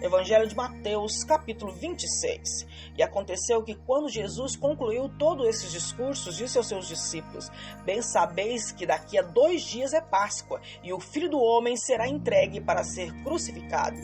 Evangelho de Mateus, capítulo 26. E aconteceu que quando Jesus concluiu todos esses discursos, disse aos seus discípulos: Bem sabeis que daqui a 2 dias é Páscoa, e o Filho do Homem será entregue para ser crucificado.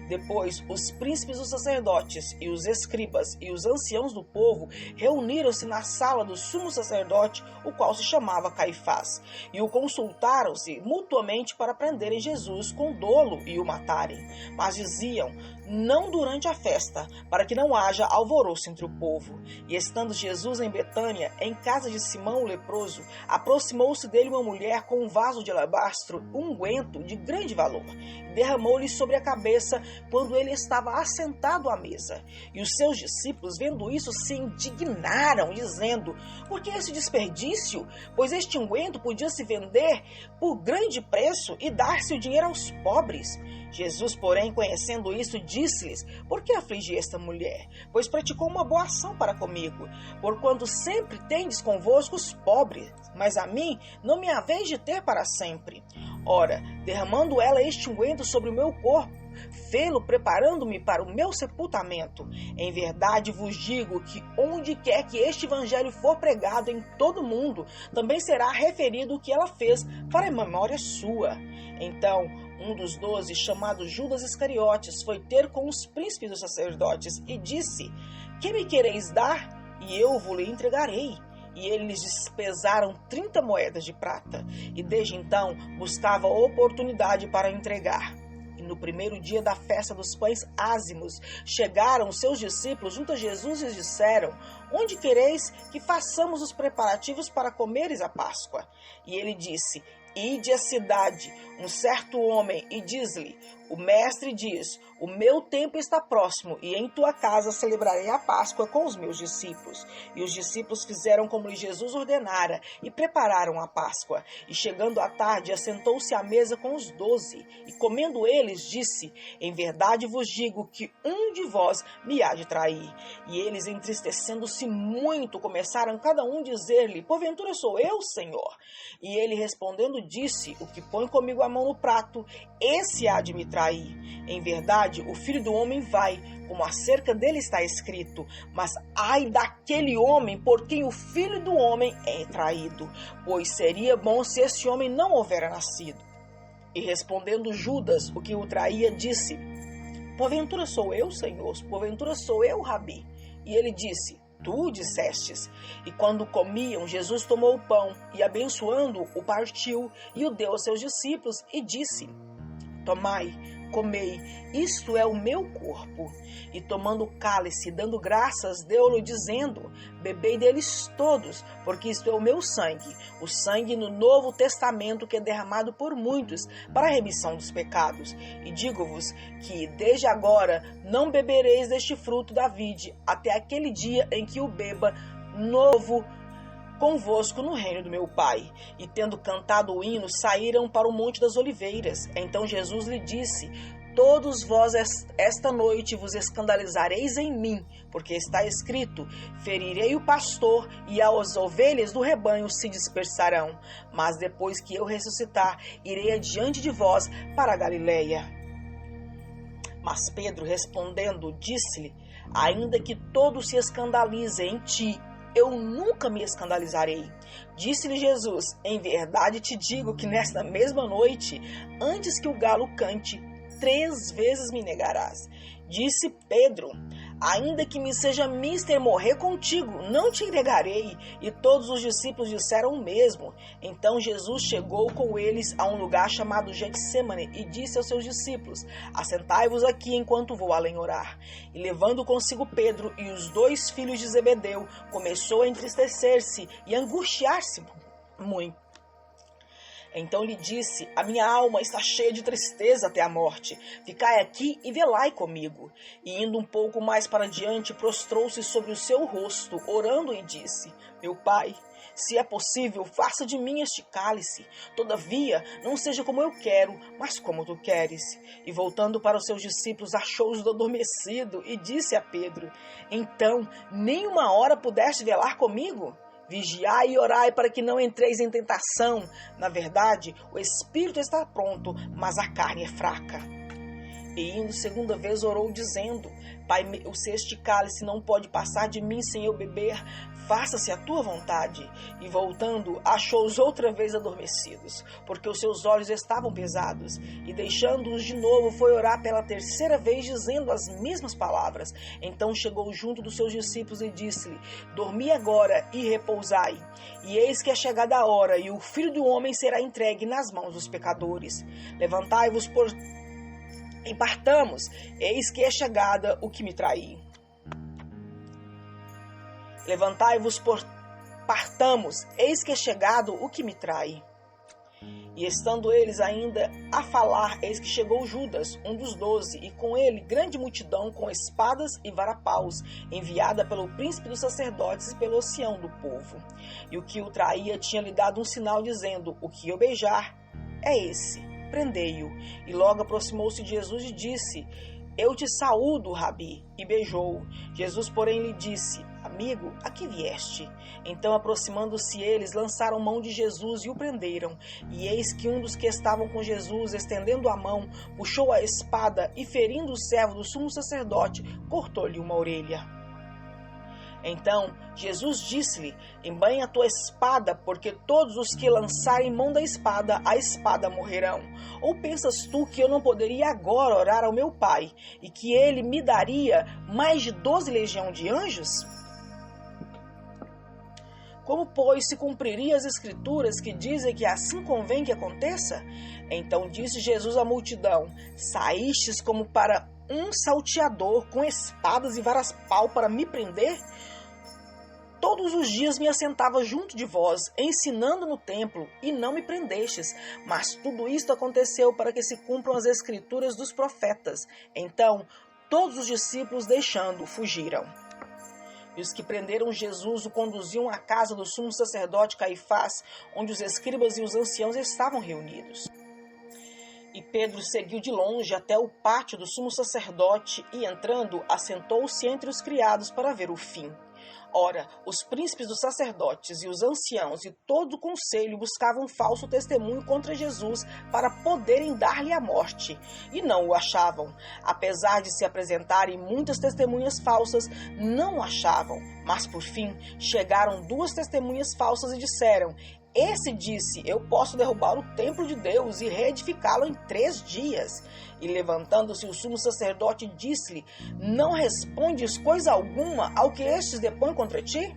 Depois, os príncipes dos sacerdotes e os escribas e os anciãos do povo reuniram-se na sala do sumo sacerdote, o qual se chamava Caifás, e o consultaram-se mutuamente para prenderem Jesus com dolo e o matarem. Mas diziam: não durante a festa, para que não haja alvoroço entre o povo. E estando Jesus em Betânia, em casa de Simão o leproso, aproximou-se dele uma mulher com um vaso de alabastro, unguento de grande valor, e derramou-lhe sobre a cabeça quando ele estava assentado à mesa. E os seus discípulos, vendo isso, se indignaram, dizendo: por que esse desperdício? Pois este unguento podia se vender por grande preço e dar-se o dinheiro aos pobres. Jesus, porém, conhecendo isso, disse-lhes: por que afligir esta mulher? Pois praticou uma boa ação para comigo. Porquanto sempre tendes convosco os pobres, mas a mim não me haveis de ter para sempre. Ora, derramando ela este unguento sobre o meu corpo, fê-lo preparando-me para o meu sepultamento. Em verdade vos digo que onde quer que este evangelho for pregado em todo o mundo, também será referido o que ela fez para a memória sua. Então, um dos 12, chamado Judas Iscariotes, foi ter com os príncipes dos sacerdotes e disse: que me quereis dar? E eu vos entregarei. E eles despesaram 30 moedas de prata. E desde então buscava oportunidade para entregar. E no primeiro dia da festa dos pães ázimos, chegaram os seus discípulos junto a Jesus e disseram: onde quereis que façamos os preparativos para comeres a Páscoa? E ele disse: ide à cidade, um certo homem, e diz-lhe: o mestre diz, o meu tempo está próximo, e em tua casa celebrarei a Páscoa com os meus discípulos. E os discípulos fizeram como lhe Jesus ordenara, e prepararam a Páscoa. E chegando à tarde, assentou-se à mesa com os 12, e comendo eles, disse: em verdade vos digo que um de vós me há de trair. E eles, entristecendo-se muito, começaram cada um dizer-lhe: porventura sou eu, Senhor? E ele respondendo disse: o que põe comigo a mão no prato, esse há de me trair. Em verdade, o Filho do Homem vai, como acerca dele está escrito, mas ai daquele homem por quem o Filho do Homem é traído, pois seria bom se esse homem não houvera nascido. E respondendo Judas, o que o traía, disse: porventura sou eu, Senhor? Porventura sou eu, Rabi? E ele disse: tu dissestes. E quando comiam, Jesus tomou o pão e, abençoando, o partiu e o deu aos seus discípulos e disse: tomai, comei, isto é o meu corpo. E tomando o cálice, dando graças, deu-lhe, dizendo: bebei deles todos, porque isto é o meu sangue, o sangue no Novo Testamento, que é derramado por muitos para a remissão dos pecados. E digo-vos que desde agora não bebereis deste fruto da vide, até aquele dia em que o beba novo convosco no reino do meu Pai. E tendo cantado o hino, saíram para o Monte das Oliveiras. Então Jesus lhe disse: todos vós esta noite vos escandalizareis em mim, porque está escrito: ferirei o pastor e as ovelhas do rebanho se dispersarão. Mas depois que eu ressuscitar, irei adiante de vós para a Galileia. Mas Pedro, respondendo, disse-lhe: ainda que todos se escandalizem em ti, eu nunca me escandalizarei. Disse-lhe Jesus: em verdade te digo que nesta mesma noite, antes que o galo cante, 3 vezes me negarás. Disse Pedro: ainda que me seja mister morrer contigo, não te negarei. E todos os discípulos disseram o mesmo. Então Jesus chegou com eles a um lugar chamado Getsêmane e disse aos seus discípulos: assentai-vos aqui enquanto vou além orar. E levando consigo Pedro e os 2 filhos de Zebedeu, começou a entristecer-se e angustiar-se muito. Então lhe disse: a minha alma está cheia de tristeza até a morte. Ficai aqui e velai comigo. E indo um pouco mais para diante, prostrou-se sobre o seu rosto, orando, e disse: meu Pai, se é possível, faça de mim este cálice. Todavia, não seja como eu quero, mas como tu queres. E voltando para os seus discípulos, achou-os adormecidos e disse a Pedro: então, nem uma hora pudeste velar comigo? Vigiai e orai para que não entreis em tentação. Na verdade, o espírito está pronto, mas a carne é fraca. E indo segunda vez orou, dizendo: Pai, se este cálice não pode passar de mim sem eu beber, faça-se a tua vontade. E voltando, achou-os outra vez adormecidos, porque os seus olhos estavam pesados. E deixando-os de novo, foi orar pela terceira vez, dizendo as mesmas palavras. Então chegou junto dos seus discípulos e disse-lhe: Dormi agora e repousai. E eis que é chegada a hora, e o Filho do Homem será entregue nas mãos dos pecadores. Levantai-vos, e partamos, eis que é chegada o que me traí. Levantai-vos, partamos, eis que é chegado o que me trai. E estando eles ainda a falar, eis que chegou Judas, um dos 12, e com ele grande multidão com espadas e varapaus, enviada pelo príncipe dos sacerdotes e pelo ancião do povo. E o que o traía tinha lhe dado um sinal, dizendo: O que eu beijar é esse, prendei-o. E logo aproximou-se de Jesus e disse: Eu te saúdo, Rabi, e beijou-o. Jesus, porém, lhe disse: Amigo, a que vieste? Então, aproximando-se eles, lançaram mão de Jesus e o prenderam. E eis que um dos que estavam com Jesus, estendendo a mão, puxou a espada e, ferindo o servo do sumo sacerdote, cortou-lhe uma orelha. Então Jesus disse-lhe: Embainha a tua espada, porque todos os que lançarem mão da espada, a espada morrerão. Ou pensas tu que eu não poderia agora orar ao meu Pai, e que ele me daria mais de 12 legiões de anjos? Como, pois, se cumpriria as escrituras que dizem que assim convém que aconteça? Então disse Jesus à multidão: Saístes como para um salteador com espadas e varas pau para me prender? Todos os dias me assentava junto de vós, ensinando no templo, e não me prendestes. Mas tudo isto aconteceu para que se cumpram as escrituras dos profetas. Então todos os discípulos, deixando, fugiram. E os que prenderam Jesus o conduziam à casa do sumo sacerdote Caifás, onde os escribas e os anciãos estavam reunidos. E Pedro seguiu de longe até o pátio do sumo sacerdote e, entrando, assentou-se entre os criados para ver o fim. Ora, os príncipes dos sacerdotes e os anciãos e todo o conselho buscavam falso testemunho contra Jesus para poderem dar-lhe a morte, e não o achavam. Apesar de se apresentarem muitas testemunhas falsas, não o achavam. Mas, por fim, chegaram 2 testemunhas falsas e disseram: Esse disse: Eu posso derrubar o templo de Deus e reedificá-lo em 3 dias. E levantando-se o sumo sacerdote, disse-lhe: Não respondes coisa alguma ao que estes depõem contra ti?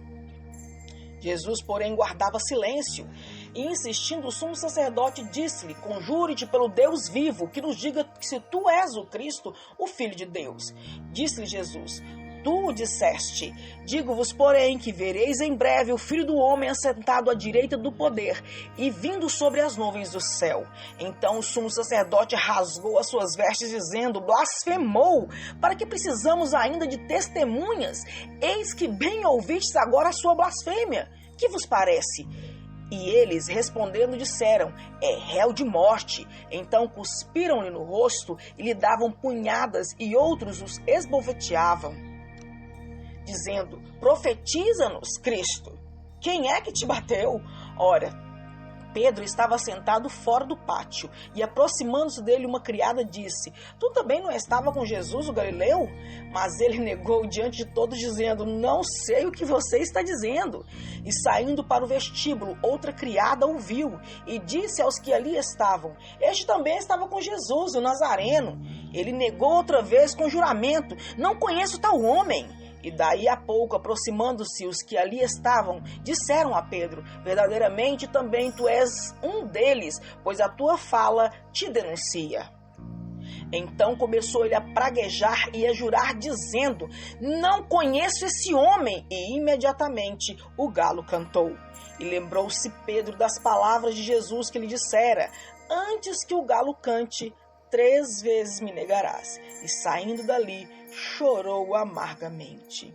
Jesus, porém, guardava silêncio. E insistindo, o sumo sacerdote disse-lhe: Conjure-te pelo Deus vivo, que nos diga se tu és o Cristo, o Filho de Deus. Disse-lhe Jesus: Tu o disseste. Digo-vos, porém, que vereis em breve o Filho do Homem assentado à direita do poder e vindo sobre as nuvens do céu. Então o sumo sacerdote rasgou as suas vestes, dizendo: Blasfemou! Para que precisamos ainda de testemunhas? Eis que bem ouvistes agora a sua blasfêmia. Que vos parece? E eles, respondendo, disseram: É réu de morte. Então cuspiram-lhe no rosto e lhe davam punhadas, e outros os esbofeteavam, dizendo: Profetiza-nos, Cristo. Quem é que te bateu? Ora, Pedro estava sentado fora do pátio, e aproximando-se dele uma criada disse: Tu também não estava com Jesus, o Galileu? Mas ele negou diante de todos, dizendo: Não sei o que você está dizendo. E saindo para o vestíbulo, outra criada o viu, e disse aos que ali estavam: Este também estava com Jesus, o Nazareno. Ele negou outra vez com juramento: Não conheço tal homem. E daí a pouco, aproximando-se os que ali estavam, disseram a Pedro: Verdadeiramente também tu és um deles, pois a tua fala te denuncia. Então começou ele a praguejar e a jurar, dizendo: Não conheço esse homem. E imediatamente o galo cantou. E lembrou-se Pedro das palavras de Jesus que lhe dissera: Antes que o galo cante, 3 vezes me negarás. E saindo dali, chorou amargamente.